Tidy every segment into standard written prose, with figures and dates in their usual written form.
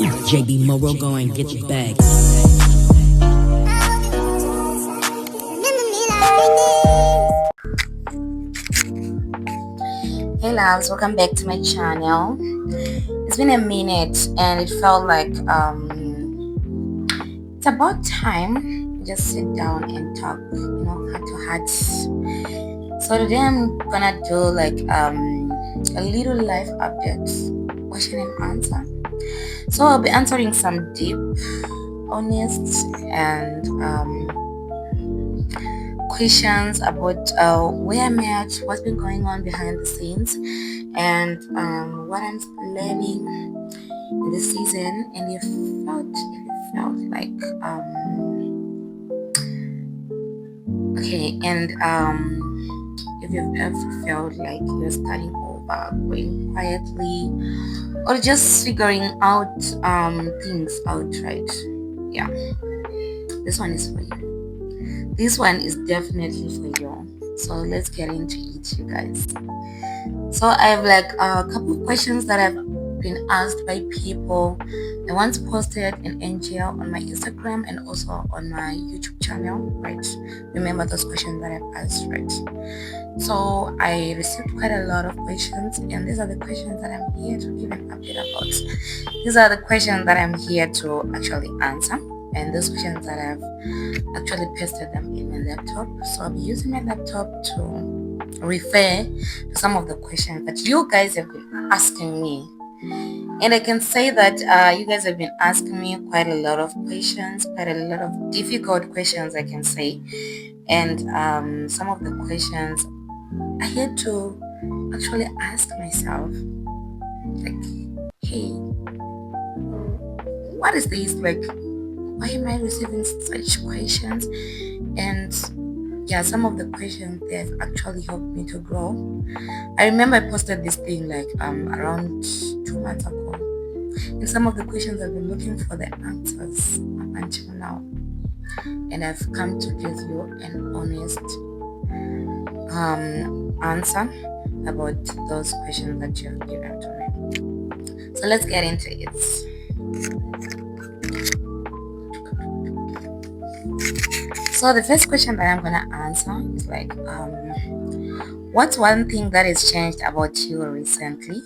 It's JB Moro going get your bag. Hey loves, welcome back to my channel. It's been a minute and it felt like it's about time we just sit down and talk, heart to heart. So today I'm gonna do like a little life update, question and answer. So I'll be answering some deep, honest and questions about where I'm at, what's been going on behind the scenes, and what I'm learning in this season. And if it felt like okay, and if you've ever felt like you're starting over, going quietly, or just figuring out things out, right? Yeah, this one is for you. This one is definitely for you. So let's get into it, you guys. So I have like a couple of questions that I've been asked by people. I once posted an NGL on my Instagram and also on my YouTube channel, right? Remember those questions that I've asked, right? So I received quite a lot of questions, and these are the questions that I'm here to give an update about. These are the questions that I'm here to actually answer, and those questions that I've actually pasted them in my laptop. So I'll be using my laptop to refer to some of the questions that you guys have been asking me. And I can say that you guys have been asking me quite a lot of questions, quite a lot of difficult questions, I can say. And some of the questions I had to actually ask myself, like, hey, what is this? Like, why am I receiving such questions? And yeah, some of the questions they have actually helped me to grow. I remember I posted this thing like around 2 months ago, and some of the questions I've been looking for the answers up until now, and I've come to give you an honest answer about those questions that you have given to me. So let's get into it. So the first question that I'm gonna answer is like, what's one thing that has changed about you recently?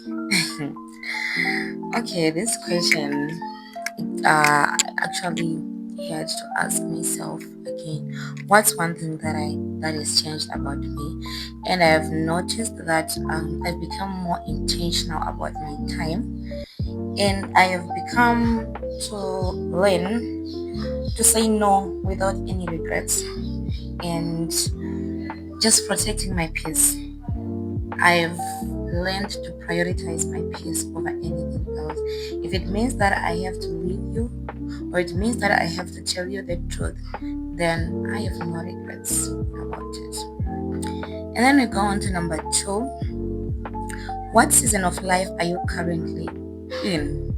Okay, this question I actually had to ask myself again. What's one thing that has changed about me? And I've noticed that I've become more intentional about my time, and I have become to learn to say no without any regrets and just protecting my peace. I've learned to prioritize my peace over anything else. If it means that I have to leave you, or it means that I have to tell you the truth, then I have no regrets about it. And then we go on to number 2. What season of life are you currently in?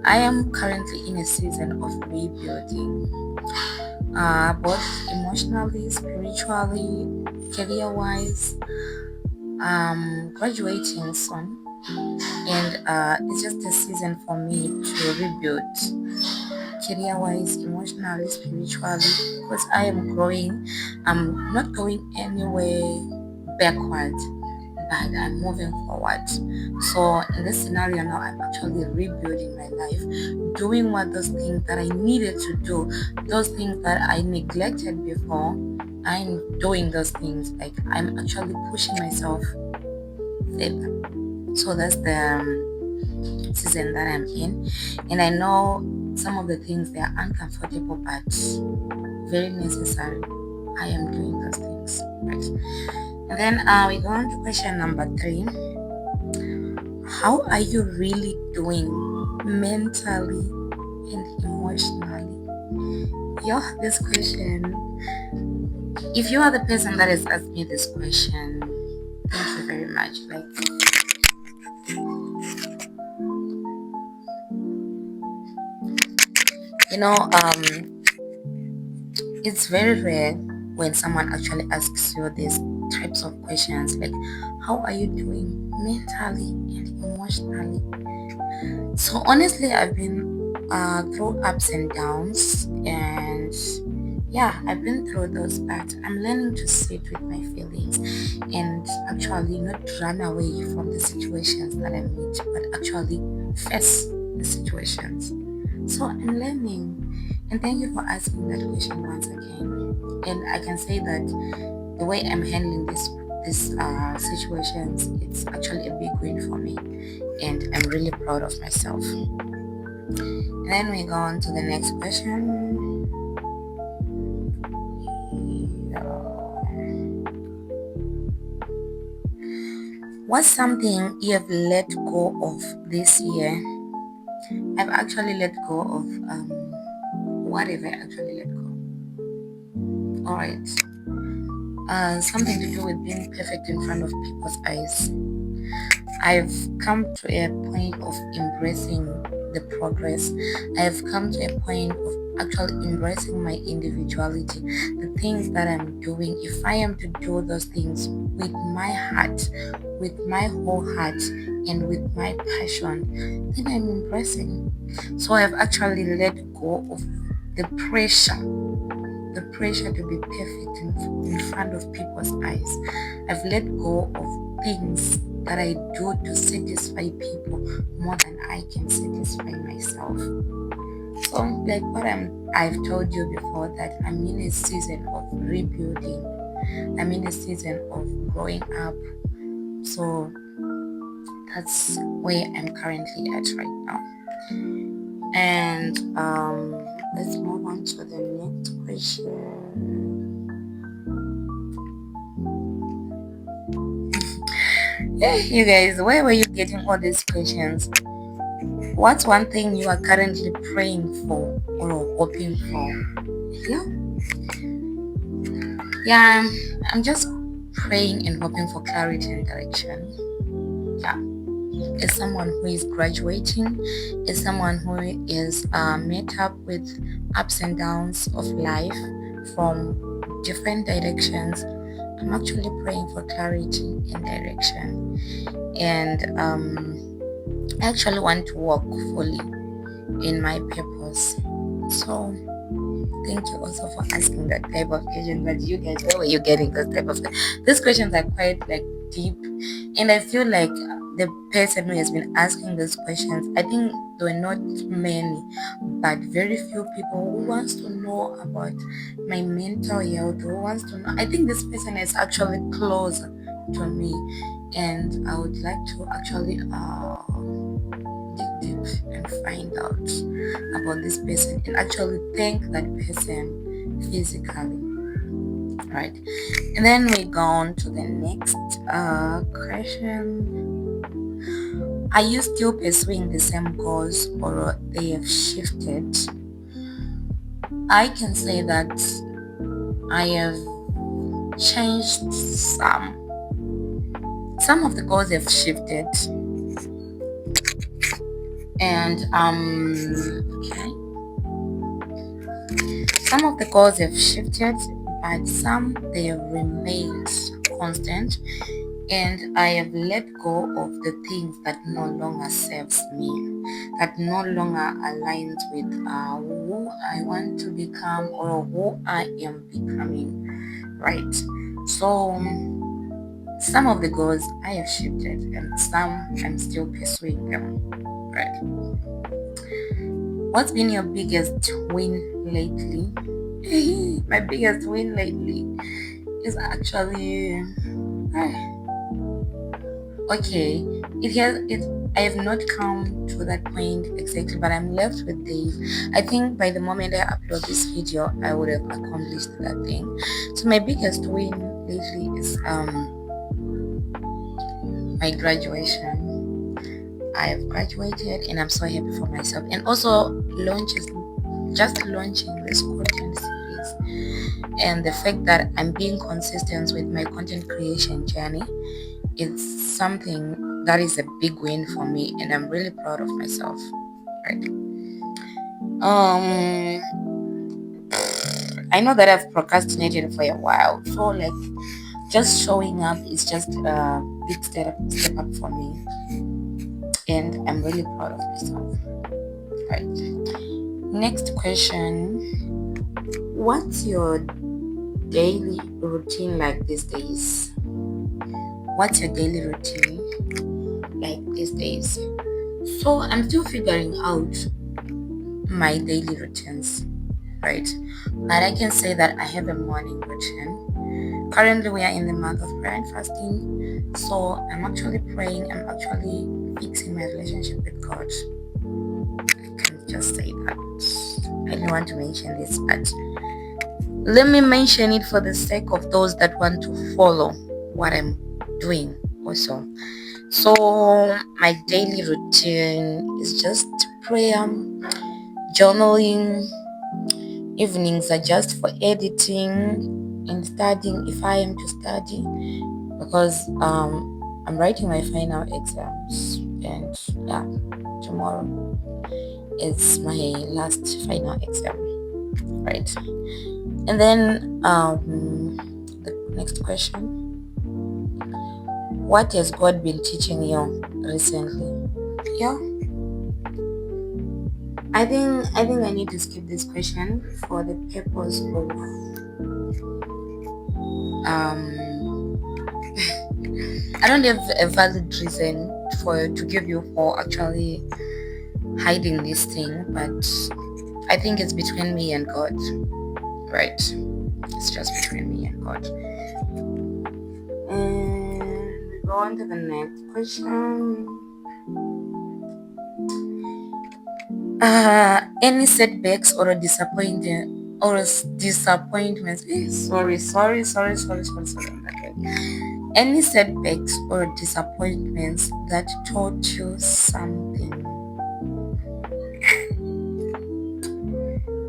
I am currently in a season of rebuilding, both emotionally, spiritually, career-wise. Graduating soon, and it's just a season for me to rebuild career-wise, emotionally, spiritually, because I am growing. I'm not going anywhere backward, but I'm moving forward. So in this scenario now, I'm actually rebuilding my life, doing what those things that I needed to do, those things that I neglected before. I'm doing those things. Like, I'm actually pushing myself further. So that's the season that I'm in, and I know some of the things, they are uncomfortable but very necessary. I am doing those things, right? And then we go on to question number 3. How are you really doing mentally and emotionally? This question, if you are the person that has asked me this question, thank you very much. Like, it's very rare when someone actually asks you these types of questions, like, How are you doing mentally and emotionally? So honestly, I've been through ups and downs, and yeah, I've been through those, but I'm learning to sit with my feelings and actually not run away from the situations that I meet, but actually face the situations. So I'm learning, and thank you for asking that question once again. And I can say that the way I'm handling this situations, it's actually a big win for me, and I'm really proud of myself. And then we go on to the next question. What's something you have let go of this year? I've actually let go of what have I actually let go? All right, something to do with being perfect in front of people's eyes. I've come to a point of embracing the progress. I've come to a point of actually embracing my individuality, the things that I'm doing. If I am to do those things with my heart, with my whole heart, and with my passion, then I'm embracing. So I've actually let go of the pressure to be perfect in front of people's eyes. I've let go of things that I do to satisfy people more than I can satisfy myself. So like what I've told you before, that I'm in a season of rebuilding. I'm in a season of growing up. So that's where I'm currently at right now. And let's move on to the next question. Yeah, you guys, where were you getting all these questions? What's one thing you are currently praying for or hoping for? Yeah, yeah, I'm just praying and hoping for clarity and direction. Yeah, as someone who is graduating, as someone who is met up with ups and downs of life from different directions, I'm actually praying for clarity and direction. And I actually want to walk fully in my purpose. So thank you also for asking that type of question. But you guys, where were you getting those type of these questions are quite like deep, and I feel like the person who has been asking these questions, I think there were not many, but very few people who wants to know about my mental health, who wants to know. I think this person is actually close to me, and I would like to actually dig deep and find out about this person and actually thank that person physically, right? And then we go on to the next question. Are you still pursuing the same goals or they have shifted? I can say that I have changed some of the goals have shifted, and okay, some of the goals have shifted, but some they have remained constant, and I have let go of the things that no longer serves me, that no longer aligns with who I want to become or who I am becoming, right? So some of the goals I have shifted, and some I'm still pursuing them, right? What's been your biggest win lately? My biggest win lately is actually okay. I have not come to that point exactly, but I'm left with days. I think by the moment I upload this video, I would have accomplished that thing. So my biggest win lately is my graduation. I have graduated and I'm so happy for myself. And also launching this content series, and the fact that I'm being consistent with my content creation journey, it's something that is a big win for me, and I'm really proud of myself, right? I know that I've procrastinated for a while, so like just showing up is just a big step up for me, and I'm really proud of myself. Right. Next question: what's your daily routine like these days? What's your daily routine like these days? So I'm still figuring out my daily routines, right? But I can say that I have a morning routine. Currently, we are in the month of prayer and fasting, so I'm actually praying. I'm actually fixing my relationship with God. I can just say that. I don't want to mention this, but let me mention it for the sake of those that want to follow what I'm doing also. So my daily routine is just prayer, journaling. Evenings are just for editing and studying if I am to study, because I'm writing my final exams, and yeah, tomorrow is my last final exam, right? And then the next question: what has God been teaching you recently? Yeah, I think I need to skip this question for the purpose of I don't have a valid reason to give you for actually hiding this thing, but I think it's between me and God, right? It's just between me and God. And we go on to the next question. Any setbacks or disappointments? Sorry. Okay. Any setbacks or disappointments that taught you something?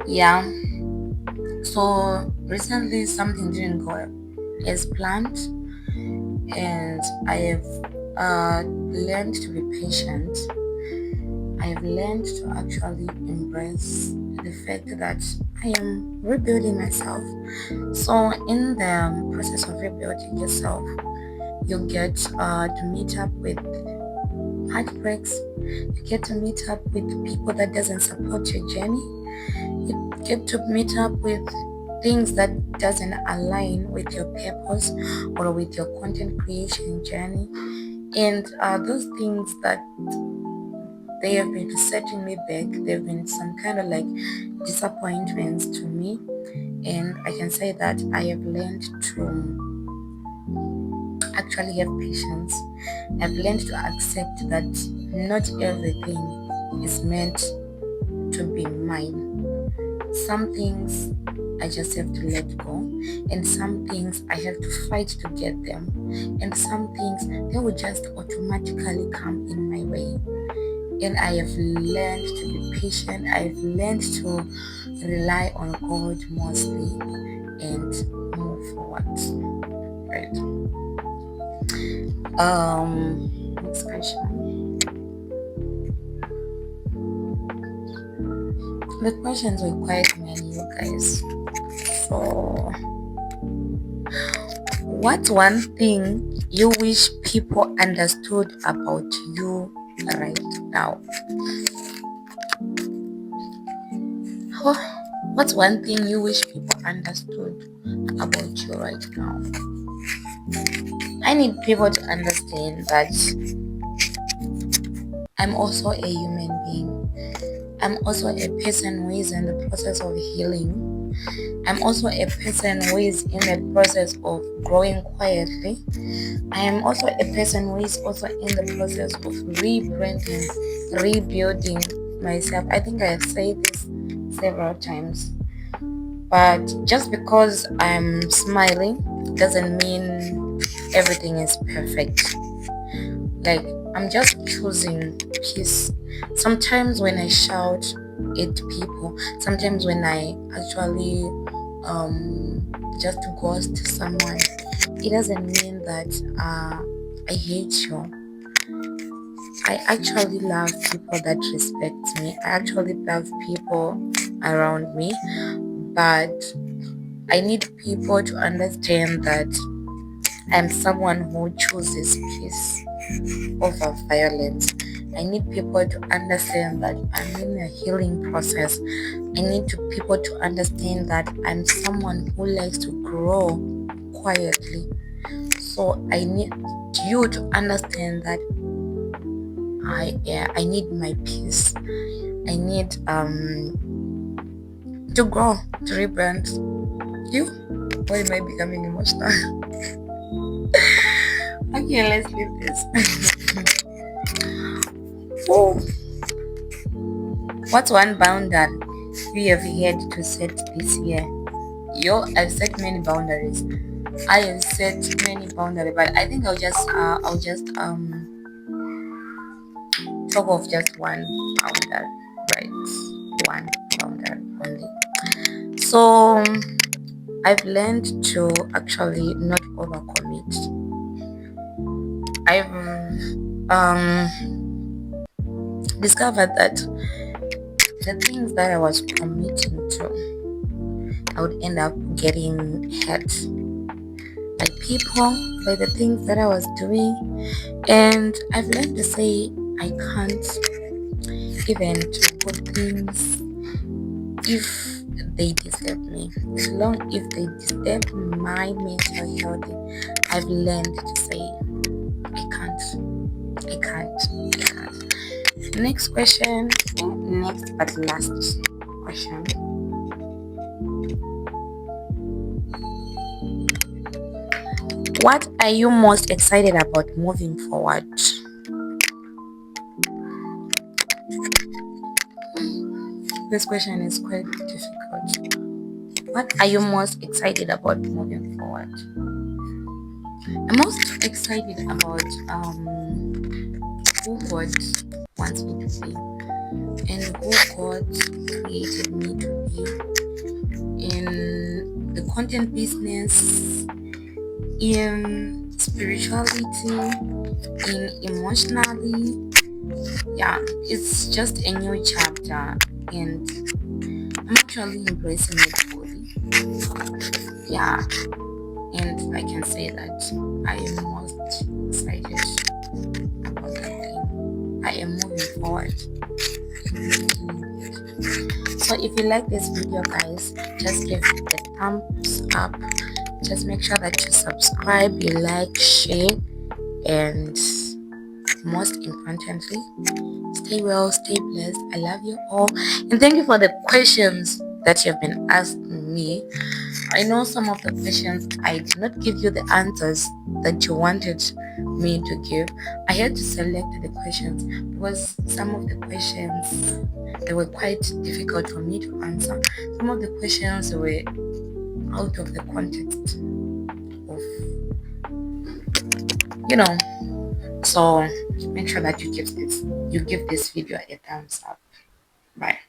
Yeah. So recently something didn't go as planned, and I have learned to be patient. I have learned to actually embrace the fact that I am rebuilding myself. So in the process of rebuilding yourself, you get to meet up with heartbreaks. You get to meet up with people that doesn't support your journey. You get to meet up with things that doesn't align with your purpose or with your content creation journey, and those things that they have been setting me back. They've been some kind of like disappointments to me, and I can say that I have learned to actually have patience. I've learned to accept that not everything is meant to be mine. Some things I just have to let go, and some things I have to fight to get them, and some things they will just automatically come in my way. And I have learned to be patient. I've learned to rely on God mostly and move forward. Right. Next question. The questions were quite many, you guys. So, what's one thing you wish people understood about you right now? What's one thing you wish people understood about you right now? I need people to understand that I'm also a human being. I'm also a person who is in the process of healing. I'm also a person who is in the process of growing quietly. I am also a person who is also in the process of rebranding, rebuilding myself. I think I have said this several times. But just because I'm smiling doesn't mean everything is perfect. Like, I'm just choosing peace. Sometimes when I shout at people, sometimes when I actually just ghost someone, it doesn't mean that I hate you. I actually love people that respect me. I actually love people around me, but I need people to understand that I'm someone who chooses peace over violence. I need people to understand that I'm in a healing process. I need people to understand that I'm someone who likes to grow quietly. So I need you to understand that I need my peace. I need to grow, to rebrand. You? Why am I becoming emotional? Okay, let's leave this. Oh, what's one boundary you have had to set this year? Yo, I've set many boundaries. I have set many boundaries, but I think I'll just talk of just one boundary, right? One boundary only. So I've learned to actually not overcommit. I've discovered that the things that I was committing to, I would end up getting hurt by people, by the things that I was doing. And I've learned to say I can't, even to good things, if they disturb me, as long if they disturb my mental health. I've learned to say I can't, I can't, I can't. Next question, next but last question. What are you most excited about moving forward? This question is quite difficult. What are you most excited about moving forward? I'm most excited about who God wants me to be and who God created me to be in the content business, in spirituality, in emotionally. Yeah, it's just a new chapter and I'm actually embracing it fully. Yeah, and I can say that I am most excited about that thing. I am moving forward. So if you like this video, guys, just give it a thumbs up. Just make sure that you subscribe, you like, share, and most importantly, stay well, stay blessed. I love you all, and thank you for the questions that you've been asking me. I know some of the questions I did not give you the answers that you wanted me to give. I had to select the questions because some of the questions, they were quite difficult for me to answer. Some of the questions were out of the context of, you know. So make sure that you give this video a thumbs up. Bye.